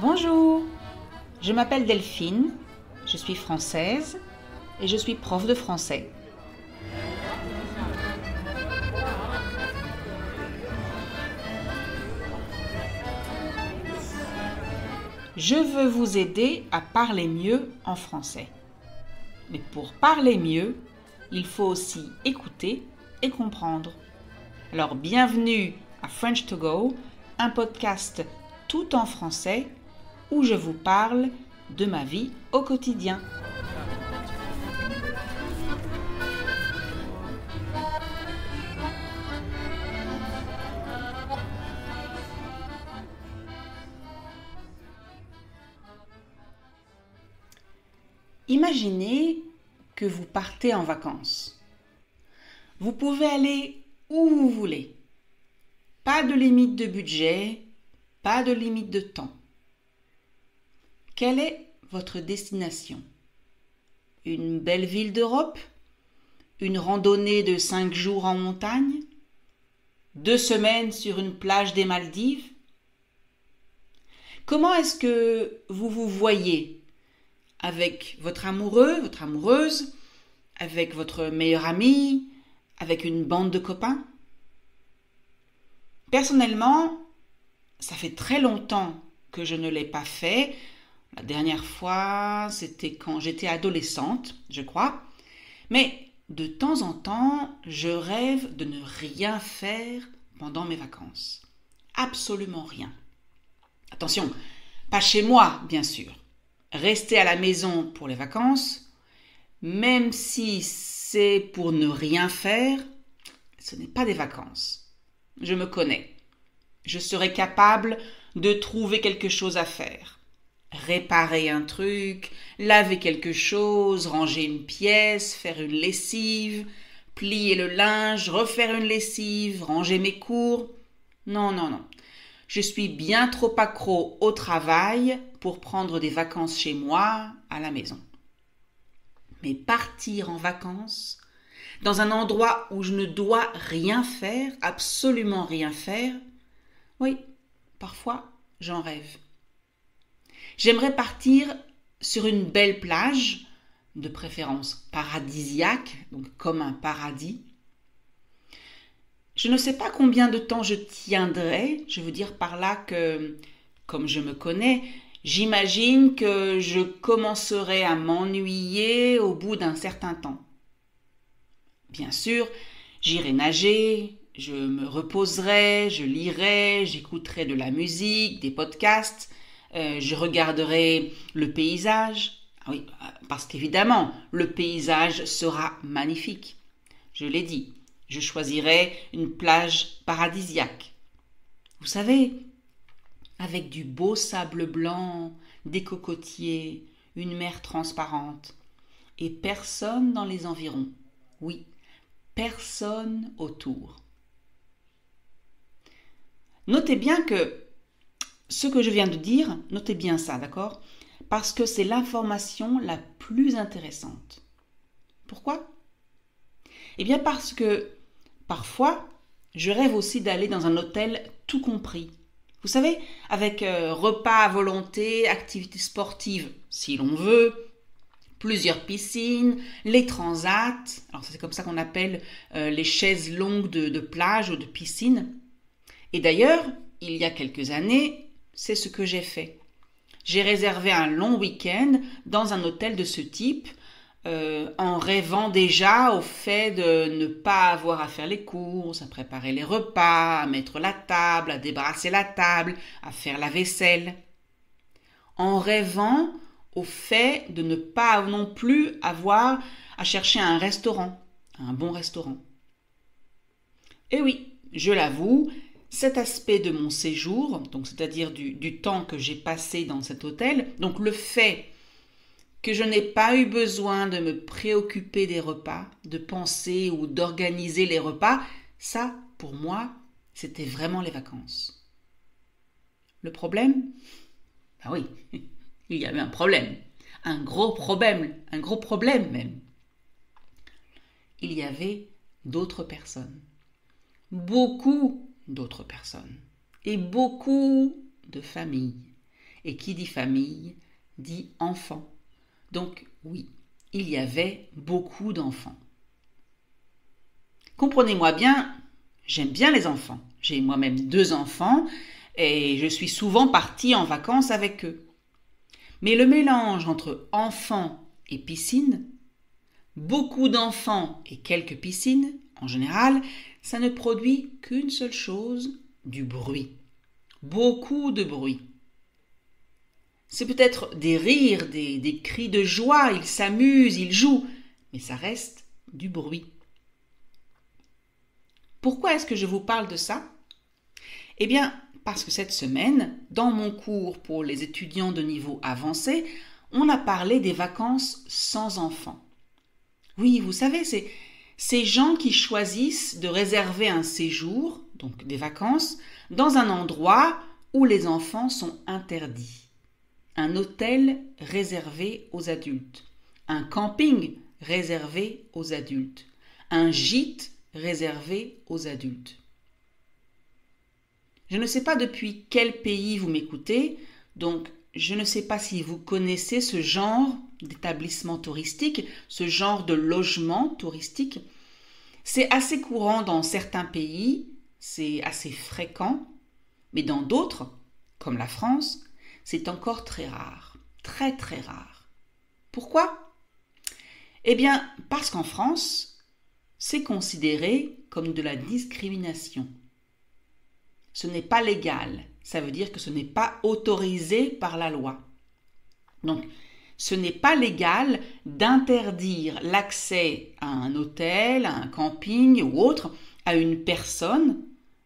Bonjour, je m'appelle Delphine, je suis française et je suis prof de français. Je veux vous aider à parler mieux en français. Mais pour parler mieux, il faut aussi écouter et comprendre. Alors bienvenue à French to Go, un podcast tout en français où je vous parle de ma vie au quotidien. Imaginez que vous partez en vacances. Vous pouvez aller où vous voulez. Pas de limite de budget, pas de limite de temps. Quelle est votre destination? Une belle ville d'Europe? Une randonnée de 5 jours en montagne? 2 semaines sur une plage des Maldives? Comment est-ce que vous vous voyez? Avec votre amoureux, votre amoureuse? Avec votre meilleur ami? Avec une bande de copains? Personnellement, ça fait très longtemps que je ne l'ai pas fait. La dernière fois, c'était quand j'étais adolescente, je crois. Mais de temps en temps, je rêve de ne rien faire pendant mes vacances. Absolument rien. Attention, pas chez moi, bien sûr. Rester à la maison pour les vacances, même si c'est pour ne rien faire, ce n'est pas des vacances. Je me connais. Je serai capable de trouver quelque chose à faire. Réparer un truc, laver quelque chose, ranger une pièce, faire une lessive, plier le linge, refaire une lessive, ranger mes cours. Non, non, non. Je suis bien trop accro au travail pour prendre des vacances chez moi, à la maison. Mais partir en vacances, dans un endroit où je ne dois rien faire, absolument rien faire, oui, parfois j'en rêve. J'aimerais partir sur une belle plage, de préférence paradisiaque, donc comme un paradis. Je ne sais pas combien de temps je tiendrai, je veux dire par là que, comme je me connais, j'imagine que je commencerai à m'ennuyer au bout d'un certain temps. Bien sûr, j'irai nager, je me reposerai, je lirai, j'écouterai de la musique, des podcasts, je regarderai le paysage. Ah oui, parce qu'évidemment, le paysage sera magnifique. Je l'ai dit, je choisirai une plage paradisiaque. Vous savez, avec du beau sable blanc, des cocotiers, une mer transparente, et personne dans les environs. Oui, personne autour. Notez bien que ce que je viens de dire, notez bien ça, d'accord? Parce que c'est l'information la plus intéressante. Pourquoi? Eh bien parce que parfois, je rêve aussi d'aller dans un hôtel tout compris. Vous savez, avec repas à volonté, activités sportives, si l'on veut, plusieurs piscines, les transats, alors c'est comme ça qu'on appelle les chaises longues de plage ou de piscine. Et d'ailleurs, il y a quelques années, c'est ce que j'ai fait. J'ai réservé un long week-end dans un hôtel de ce type, en rêvant déjà au fait de ne pas avoir à faire les courses, à préparer les repas, à mettre la table, à débarrasser la table, à faire la vaisselle. En rêvant au fait de ne pas non plus avoir à chercher un restaurant, un bon restaurant. Et oui, je l'avoue, cet aspect de mon séjour, donc c'est-à-dire du temps que j'ai passé dans cet hôtel, donc le fait que je n'ai pas eu besoin de me préoccuper des repas, de penser ou d'organiser les repas, ça, pour moi, c'était vraiment les vacances. Le problème? Ah oui, il y avait un problème, un gros problème même. Il y avait d'autres personnes, beaucoup d'autres personnes, et beaucoup de familles, Et qui dit famille, dit enfant. Donc oui, il y avait beaucoup d'enfants. Comprenez-moi bien, j'aime bien les enfants. J'ai moi-même 2 enfants et je suis souvent partie en vacances avec eux. Mais le mélange entre enfants et piscine, beaucoup d'enfants et quelques piscines, en général, ça ne produit qu'une seule chose, du bruit. Beaucoup de bruit. C'est peut-être des rires, des cris de joie, ils s'amusent, ils jouent, mais ça reste du bruit. Pourquoi est-ce que je vous parle de ça? Eh bien, parce que cette semaine, dans mon cours pour les étudiants de niveau avancé, on a parlé des vacances sans enfants. Oui, vous savez, c'est ces gens qui choisissent de réserver un séjour, donc des vacances, dans un endroit où les enfants sont interdits. Un hôtel réservé aux adultes, un camping réservé aux adultes, un gîte réservé aux adultes. Je ne sais pas depuis quel pays vous m'écoutez, donc je ne sais pas si vous connaissez ce genre d'établissement touristique, ce genre de logement touristique. C'est assez courant dans certains pays, c'est assez fréquent, mais dans d'autres, comme la France, c'est encore très rare, très très rare. Pourquoi? Eh bien, parce qu'en France, c'est considéré comme de la discrimination. Ce n'est pas légal, ça veut dire que ce n'est pas autorisé par la loi. Donc, ce n'est pas légal d'interdire l'accès à un hôtel, à un camping ou autre à une personne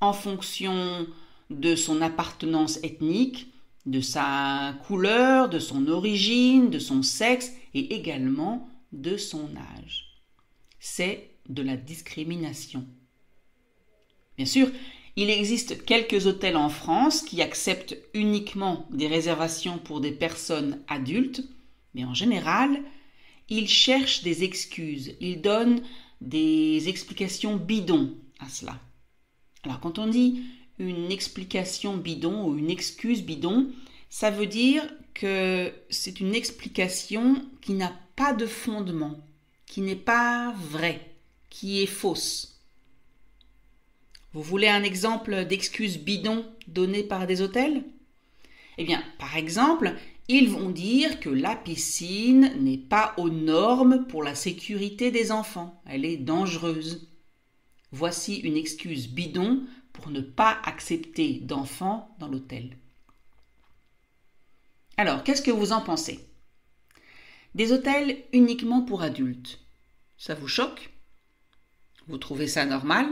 en fonction de son appartenance ethnique, de sa couleur, de son origine, de son sexe et également de son âge. C'est de la discrimination. Bien sûr, il existe quelques hôtels en France qui acceptent uniquement des réservations pour des personnes adultes, mais en général, ils cherchent des excuses, ils donnent des explications bidons à cela. Alors quand on dit une explication bidon ou une excuse bidon, ça veut dire que c'est une explication qui n'a pas de fondement, qui n'est pas vraie, qui est fausse. Vous voulez un exemple d'excuse bidon donnée par des hôtels? Eh bien, par exemple, ils vont dire que la piscine n'est pas aux normes pour la sécurité des enfants, elle est dangereuse. Voici une excuse bidon pour ne pas accepter d'enfants dans l'hôtel. Alors, qu'est-ce que vous en pensez? Des hôtels uniquement pour adultes, ça vous choque? Vous trouvez ça normal?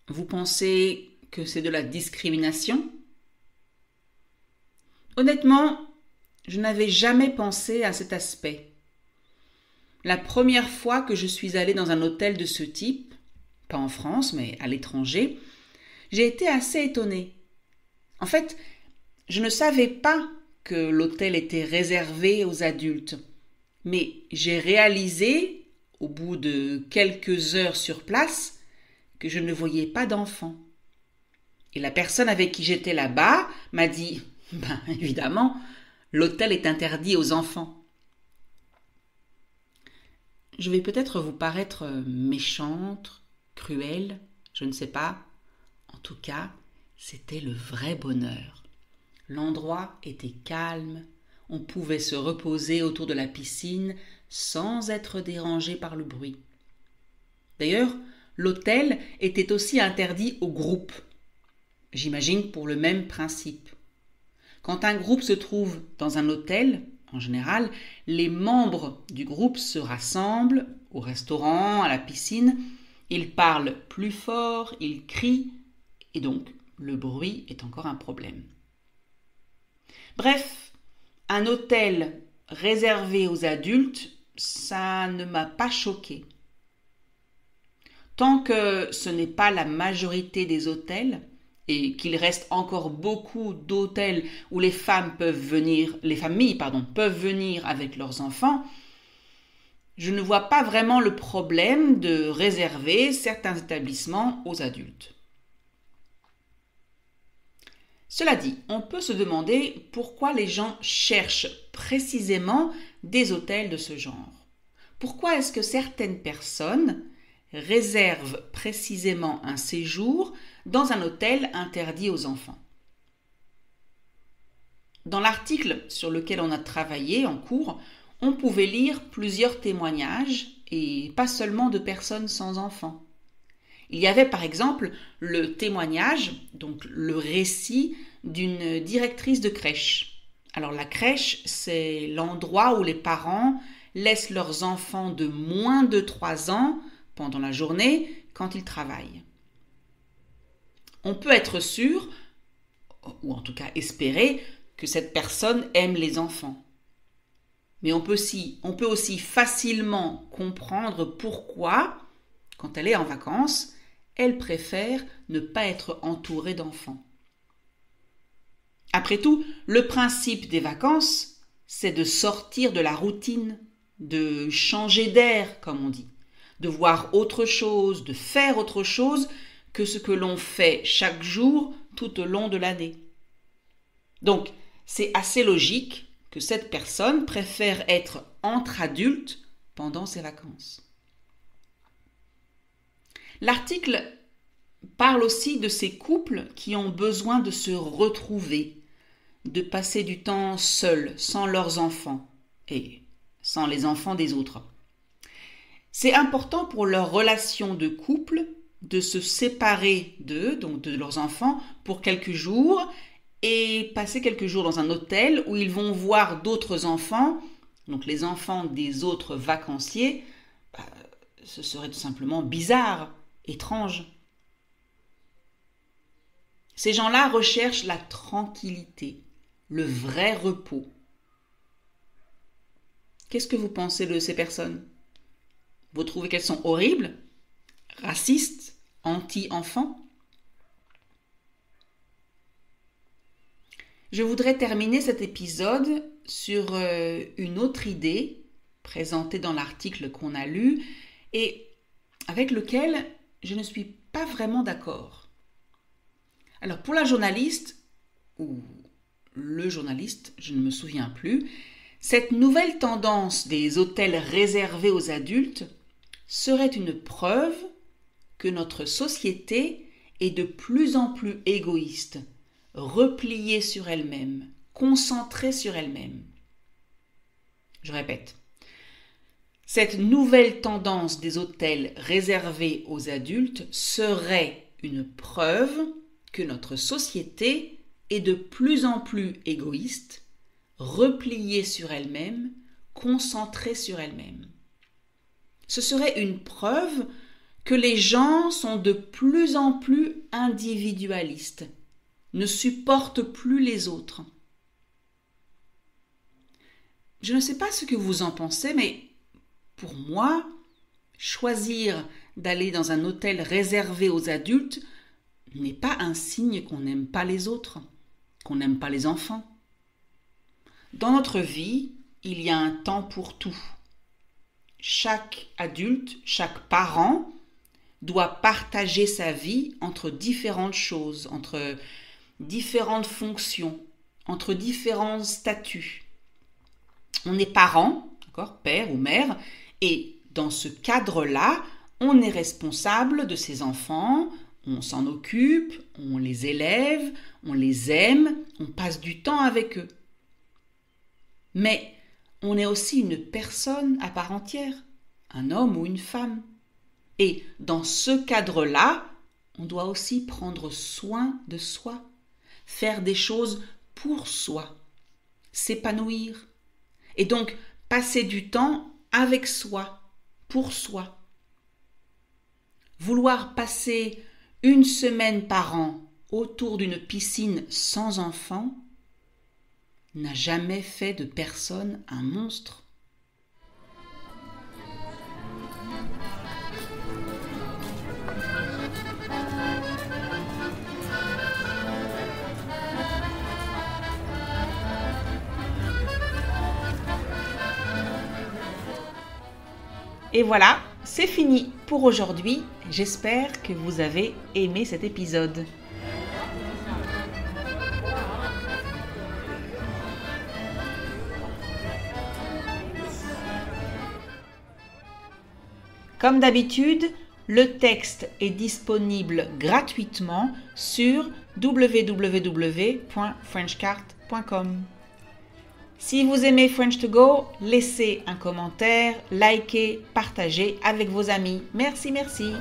Vous pensez que c'est de la discrimination? Honnêtement, je n'avais jamais pensé à cet aspect. La première fois que je suis allée dans un hôtel de ce type, pas en France, mais à l'étranger, j'ai été assez étonnée. En fait, je ne savais pas que l'hôtel était réservé aux adultes, mais j'ai réalisé, au bout de quelques heures sur place, que je ne voyais pas d'enfants. Et la personne avec qui j'étais là-bas m'a dit « évidemment, l'hôtel est interdit aux enfants. » Je vais peut-être vous paraître méchante, cruelle, je ne sais pas. En tout cas, c'était le vrai bonheur. L'endroit était calme, on pouvait se reposer autour de la piscine sans être dérangé par le bruit. D'ailleurs, l'hôtel était aussi interdit aux groupes. J'imagine pour le même principe. Quand un groupe se trouve dans un hôtel, en général, les membres du groupe se rassemblent au restaurant, à la piscine, ils parlent plus fort, ils crient, et donc le bruit est encore un problème. Bref, un hôtel réservé aux adultes, ça ne m'a pas choquée. Tant que ce n'est pas la majorité des hôtels et qu'il reste encore beaucoup d'hôtels où les familles peuvent venir avec leurs enfants, je ne vois pas vraiment le problème de réserver certains établissements aux adultes. Cela dit, on peut se demander pourquoi les gens cherchent précisément des hôtels de ce genre. Pourquoi est-ce que certaines personnes réservent précisément un séjour dans un hôtel interdit aux enfants? Dans l'article sur lequel on a travaillé en cours, on pouvait lire plusieurs témoignages et pas seulement de personnes sans enfants. Il y avait par exemple le témoignage, donc le récit d'une directrice de crèche. Alors la crèche, c'est l'endroit où les parents laissent leurs enfants de moins de 3 ans pendant la journée quand ils travaillent. On peut être sûr, ou en tout cas espérer, que cette personne aime les enfants. Mais on peut aussi facilement comprendre pourquoi, quand elle est en vacances, elle préfère ne pas être entourée d'enfants. Après tout, le principe des vacances, c'est de sortir de la routine, de changer d'air, comme on dit, de voir autre chose, de faire autre chose que ce que l'on fait chaque jour tout au long de l'année. Donc, c'est assez logique que cette personne préfère être entre adultes pendant ses vacances. L'article parle aussi de ces couples qui ont besoin de se retrouver, de passer du temps seuls, sans leurs enfants et sans les enfants des autres. C'est important pour leur relation de couple de se séparer d'eux, donc de leurs enfants, pour quelques jours et passer quelques jours dans un hôtel où ils vont voir d'autres enfants, donc les enfants des autres vacanciers. Ce serait tout simplement bizarre, étrange. Ces gens-là recherchent la tranquillité, le vrai repos. Qu'est-ce que vous pensez de ces personnes? Vous trouvez qu'elles sont horribles, racistes, anti-enfants? Je voudrais terminer cet épisode sur une autre idée présentée dans l'article qu'on a lu et avec lequel je ne suis pas vraiment d'accord. Alors pour la journaliste, ou le journaliste, je ne me souviens plus, cette nouvelle tendance des hôtels réservés aux adultes serait une preuve que notre société est de plus en plus égoïste, repliée sur elle-même, concentrée sur elle-même. Je répète, cette nouvelle tendance des hôtels réservés aux adultes serait une preuve que notre société est de plus en plus égoïste, repliée sur elle-même, concentrée sur elle-même. Ce serait une preuve que les gens sont de plus en plus individualistes, ne supportent plus les autres. Je ne sais pas ce que vous en pensez, mais pour moi, choisir d'aller dans un hôtel réservé aux adultes n'est pas un signe qu'on n'aime pas les autres, qu'on n'aime pas les enfants. Dans notre vie, il y a un temps pour tout. Chaque adulte, chaque parent doit partager sa vie entre différentes choses, entre différentes fonctions, entre différents statuts. On est parent, d'accord, père ou mère, et dans ce cadre-là, on est responsable de ses enfants, on s'en occupe, on les élève, on les aime, on passe du temps avec eux. Mais on est aussi une personne à part entière, un homme ou une femme. Et dans ce cadre-là, on doit aussi prendre soin de soi, faire des choses pour soi, s'épanouir. Et donc, passer du temps avec soi, pour soi. Vouloir passer 1 semaine par an autour d'une piscine sans enfants n'a jamais fait de personne un monstre. Et voilà, c'est fini pour aujourd'hui. J'espère que vous avez aimé cet épisode. Comme d'habitude, le texte est disponible gratuitement sur www.frenchcart.com. Si vous aimez French to Go, laissez un commentaire, likez, partagez avec vos amis. Merci, merci.